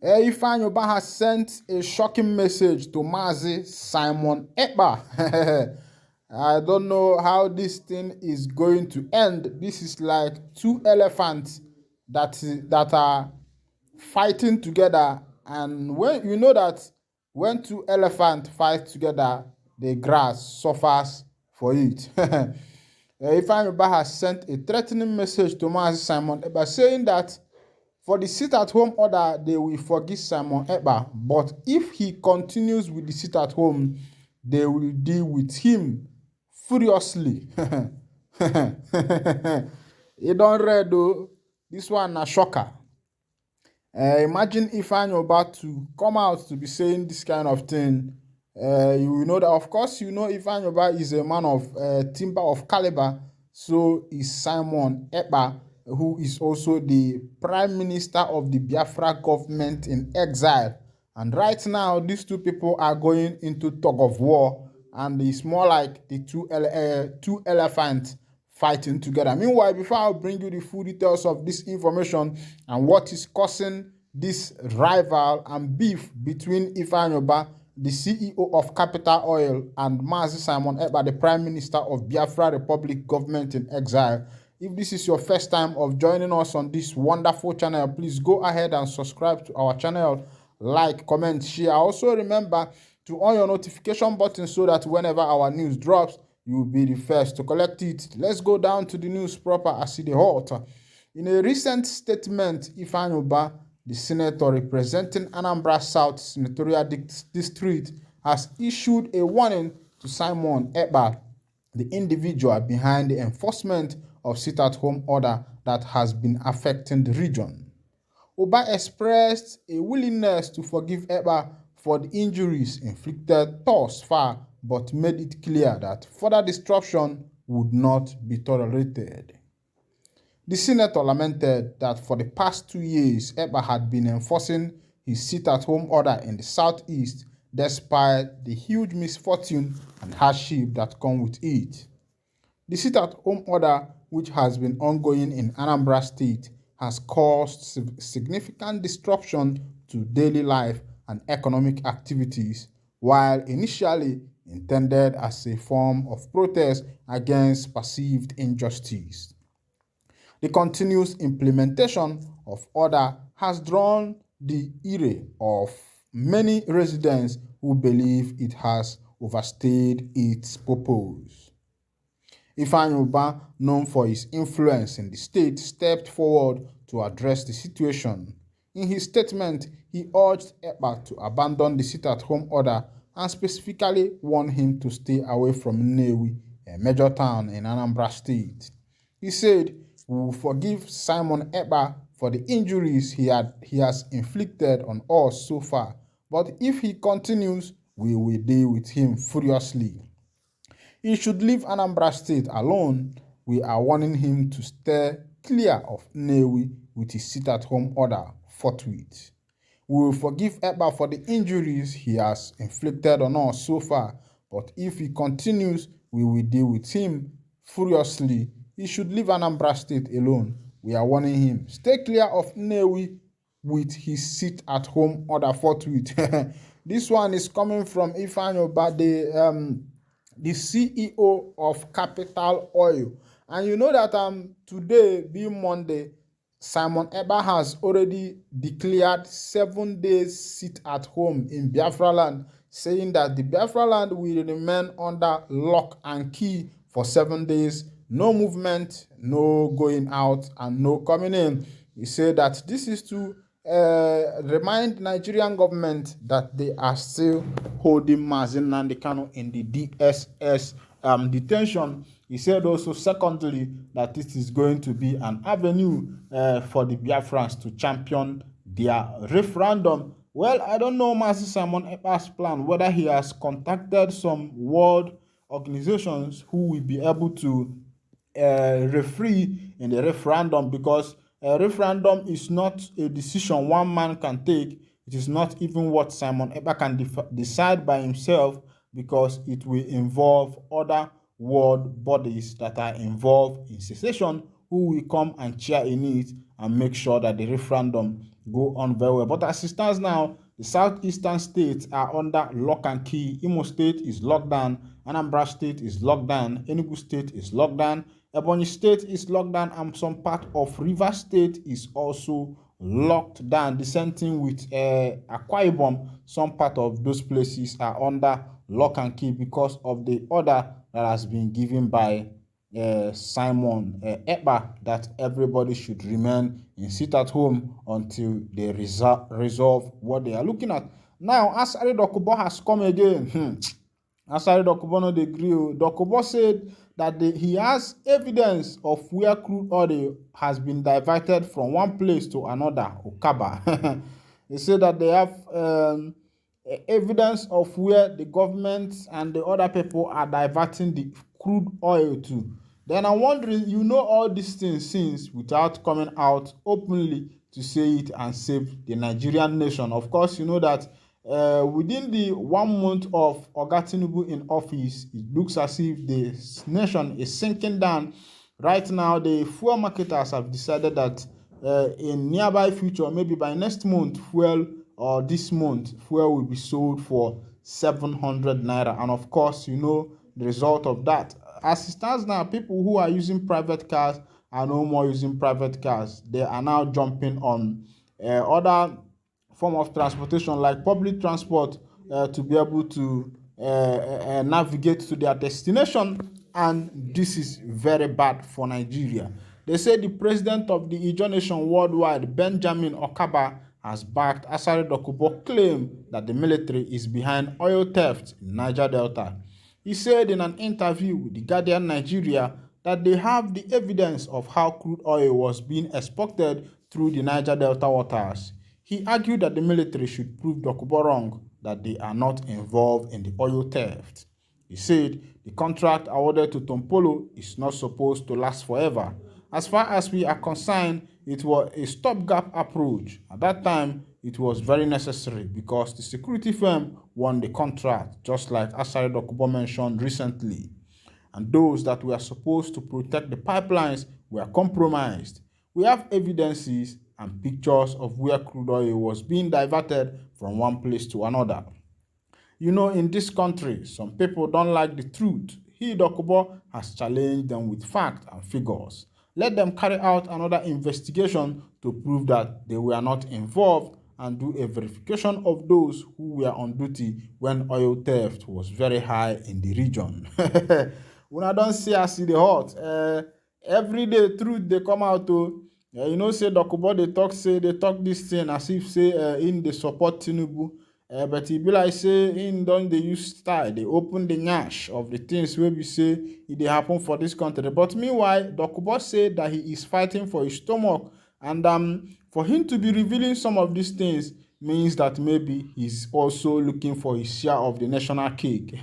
Ifeanyi has sent a shocking message to Mazi Simon Ekpa. I don't know how this thing is going to end. This is like two elephants that are fighting together, and when you know that when two elephants fight together, the grass suffers for it. Ifeanyi has sent a threatening message to Mazi Simon Ekpa saying that for the sit-at-home order, they will forgive Simon Ekpa, but if he continues with the sit-at-home, they will deal with him furiously. You don't read though. This one a shocker. Imagine if I'm about to come out to be saying this kind of thing. You will know that, of course, you know Ifeanyi is a man of timber of caliber. So is Simon Ekpa, who is also the prime minister of the Biafra government in exile. And right now, these two people are going into tug of war, and it's more like the two elephants fighting together. Meanwhile, before I bring you the full details of this information and what is causing this rival and beef between Ifeanyi, the CEO of Capital Oil, and Mazi Simon Ekpa, the Prime Minister of Biafra Republic government in exile. If this is your first time of joining us on this wonderful channel, please go ahead and subscribe to our channel, like, comment, share. Also remember to on your notification button so that whenever our news drops, you will be the first to collect it. Let's go down to the news proper as it is hot. In a recent statement, Ifeanyi, the senator representing Anambra South Senatorial District, has issued a warning to Simon Ekpa, the individual behind the enforcement of sit-at-home order that has been affecting the region. Oba expressed a willingness to forgive Ekpa for the injuries inflicted thus far, but made it clear that further disruption would not be tolerated. The senator lamented that for the past 2 years, Ekpa had been enforcing his sit-at-home order in the southeast despite the huge misfortune and hardship that come with it. The sit-at-home order, which has been ongoing in Anambra State, has caused significant disruption to daily life and economic activities, while initially intended as a form of protest against perceived injustice. The continuous implementation of order has drawn the ire of many residents who believe it has overstayed its purpose. Ifeanyi, known for his influence in the state, stepped forward to address the situation. In his statement, he urged Ekpa to abandon the sit-at-home order and specifically warned him to stay away from Nnewi, a major town in Anambra State. He said, "We will forgive Simon Ekpa for the injuries he has inflicted on us so far, but if he continues, we will deal with him furiously. He should leave Anambra State alone. We are warning him to stay clear of Nnewi with his sit-at-home order forthwith. We will forgive Ekpa for the injuries he has inflicted on us so far, but if he continues, we will deal with him furiously. He should leave Anambra State alone. We are warning him. Stay clear of Nnewi with his sit-at-home order forthwith." This one is coming from Ifeanyi, the CEO of Capital Oil. And you know that today, being Monday, Simon Ekpa has already declared 7 days sit at home in Biafra land, saying that the Biafra land will remain under lock and key for 7 days. No movement, no going out, and no coming in. He said that this is to remind Nigerian government that they are still holding Mazi Nnamdi Kanu in the DSS detention. He said also, secondly, that this is going to be an avenue for the Biafrans to champion their referendum. Well, I don't know Mazi Simon Ekpa's plan, whether he has contacted some world organizations who will be able to referee in the referendum, because a referendum is not a decision one man can take. It is not even what Simon Ekpa can decide by himself, because it will involve other world bodies that are involved in secession who will come and chair in it and make sure that the referendum go on very well. But as it stands now, the southeastern states are under lock and key. Imo State is locked down, Anambra State is locked down, Enugu State is locked down, Ebonyi State is locked down, and some part of Rivers State is also locked down. The same thing with Akwa Ibom. Some part of those places are under lock and key because of the order that has been given by Simon Ekpa that everybody should remain in sit at home until they resolve what they are looking at. Now, Asari Dokubo has come again. Asari Dokubo no dey agree. Dokubo said that he has evidence of where crude oil has been diverted from one place to another, Okaba. They say that they have evidence of where the government and the other people are diverting the crude oil to. Then I'm wondering, you know all these things since without coming out openly to say it and save the Nigerian nation. Of course, you know that within the 1 month of Oga Tinubu in office, it looks as if the nation is sinking down. Right now, the fuel marketers have decided that in nearby future, maybe by next month, fuel or this month, fuel will be sold for 700 naira. And of course, you know the result of that. As it stands now, people who are using private cars are no more using private cars. They are now jumping on other form of transportation like public transport to be able to navigate to their destination, and this is very bad for Nigeria. They say the president of the Ijaw Nation worldwide, Benjamin Okaba, has backed Asari Dokubo's claim that the military is behind oil theft in Niger Delta. He said in an interview with The Guardian Nigeria that they have the evidence of how crude oil was being exported through the Niger Delta waters. He argued that the military should prove Dokubo wrong, that they are not involved in the oil theft. He said the contract awarded to Tompolo is not supposed to last forever. As far as we are concerned, it was a stopgap approach. At that time, it was very necessary because the security firm won the contract, just like Asari Dokubo mentioned recently. And those that were supposed to protect the pipelines were compromised. We have evidences and pictures of where crude oil was being diverted from one place to another. You know, in this country, some people don't like the truth. He, Dokubo, has challenged them with facts and figures. Let them carry out another investigation to prove that they were not involved and do a verification of those who were on duty when oil theft was very high in the region. Una don see as e dey hot. Every day truth dey come out o. You know say Dokubo dey talk this thing as if say im dey support Tinubu. But e be like say im don dey use style dey open the nyash of the things wey be say e dey happen for this country. But meanwhile, Dokubo say that he is fighting for his stomach, and for him to be revealing some of these things means that maybe he's also looking for his share of the national cake.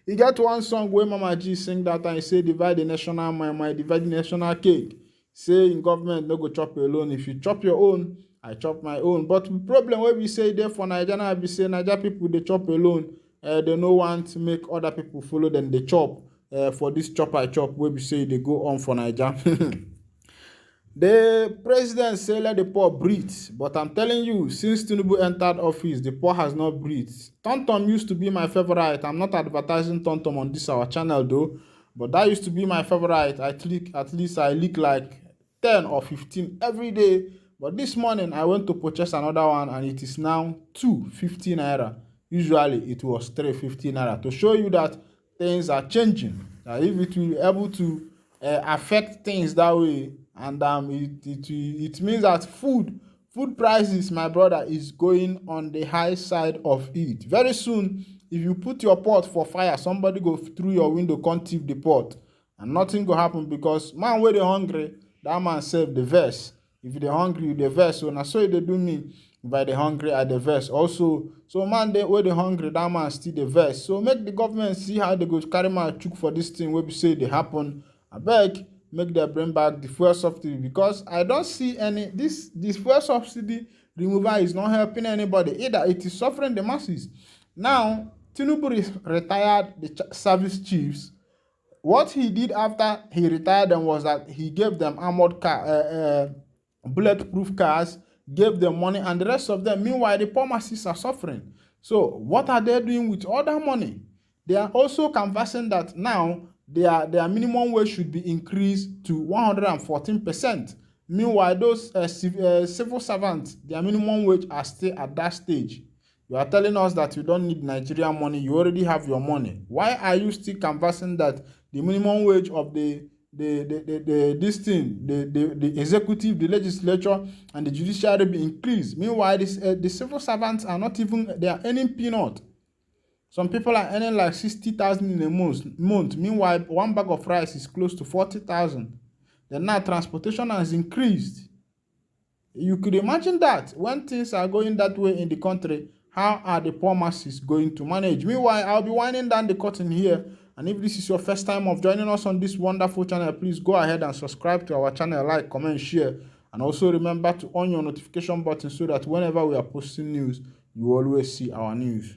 He get one song where Mama G sing that and he say divide the national my divide the national cake. Say in government no go chop alone. If you chop your own, I chop my own. But the problem wey we say there for Naija now be say Naija people dey chop alone. They no want to make other people follow them dey chop. For this chop I chop wey we say they go on for Naija. The president say let the poor breathe, but I'm telling you, since Tinubu entered office, the poor has not breathed. Tom used to be my favorite. I'm not advertising Tom on this our channel though, but that used to be my favorite. At least I leak like 10 or 15 every day. But this morning I went to purchase another one and it is now 250 naira. Usually it was 350 naira. To show you that things are changing. That if it will be able to affect things that way, and it means that food prices, my brother, is going on the high side of it. Very soon, if you put your pot for fire, somebody go through your window, come thief the pot, and nothing go happen because man wey dey hungry, that man save the verse. If you dey hungry, you dey verse. So na so they do me. If I dey hungry, I dey verse also. So man wey dey hungry, that man still dey verse. So make the government see how they go carry my chook for this thing wey be say dey happen. Abeg, make them bring back the fuel subsidy because I don't see any this fuel subsidy removal is not helping anybody. Either it is suffering the masses. Now Tinubu retired the service chiefs. What he did after he retired them was that he gave them armored car, bulletproof cars, gave them money, and the rest of them, meanwhile, the poor masses are suffering. So what are they doing with all that money? They are also canvassing that now their minimum wage should be increased to 114%. Meanwhile, those civil servants, their minimum wage are still at that stage. You are telling us that you don't need Nigerian money, you already have your money. Why are you still canvassing that the minimum wage of the executive, the legislature, and the judiciary be increased? Meanwhile, the civil servants are not even, they are earning peanut. Some people are earning like 60,000 in a month. Meanwhile, one bag of rice is close to 40,000. Then now transportation has increased. You could imagine that when things are going that way in the country, how are the poor masses going to manage? Meanwhile, I'll be winding down the curtain here. And if this is your first time of joining us on this wonderful channel, please go ahead and subscribe to our channel, like, comment, share. And also remember to on your notification button so that whenever we are posting news, you always see our news.